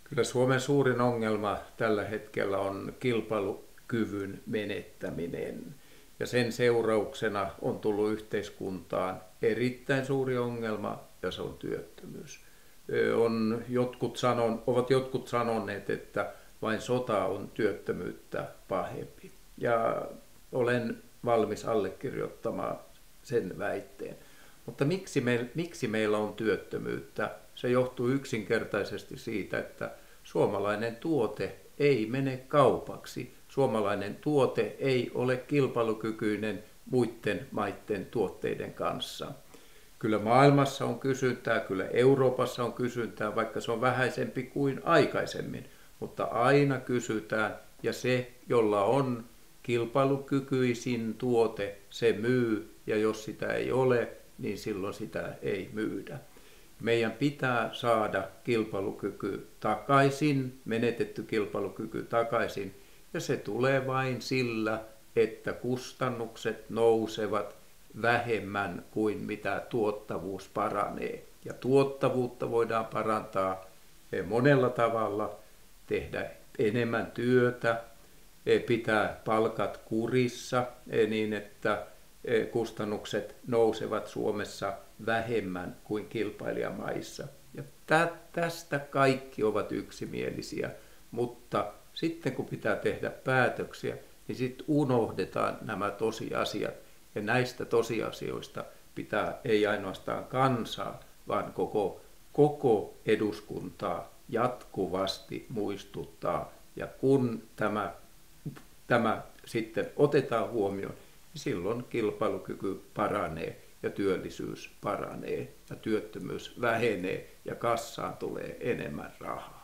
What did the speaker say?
Kyllä Suomen suurin ongelma tällä hetkellä on kilpailukyvyn menettäminen. Ja sen seurauksena on tullut yhteiskuntaan erittäin suuri ongelma, ja se on työttömyys. Ovat jotkut sanoneet, että vain sota on työttömyyttä pahempi. Ja olen valmis allekirjoittamaan sen väitteen. Mutta miksi meillä on työttömyyttä? Se johtuu yksinkertaisesti siitä, että suomalainen tuote ei mene kaupaksi. Suomalainen tuote ei ole kilpailukykyinen muiden maiden tuotteiden kanssa. Kyllä maailmassa on kysyntää, kyllä Euroopassa on kysyntää, vaikka se on vähäisempi kuin aikaisemmin. Mutta aina kysytään, ja se, jolla on kilpailukykyisin tuote, se myy, ja jos sitä ei ole, niin silloin sitä ei myydä. Meidän pitää saada kilpailukyky takaisin, menetetty kilpailukyky takaisin, ja se tulee vain sillä, että kustannukset nousevat vähemmän kuin mitä tuottavuus paranee. Ja tuottavuutta voidaan parantaa monella tavalla, tehdä enemmän työtä, pitää palkat kurissa niin, että kustannukset nousevat Suomessa vähemmän kuin kilpailijamaissa. Ja tästä kaikki ovat yksimielisiä, mutta sitten kun pitää tehdä päätöksiä, niin sitten unohdetaan nämä tosiasiat. Ja näistä tosiasioista pitää ei ainoastaan kansaa, vaan koko eduskuntaa jatkuvasti muistuttaa. Ja kun tämä sitten otetaan huomioon, niin silloin kilpailukyky paranee ja työllisyys paranee ja työttömyys vähenee ja kassaan tulee enemmän rahaa.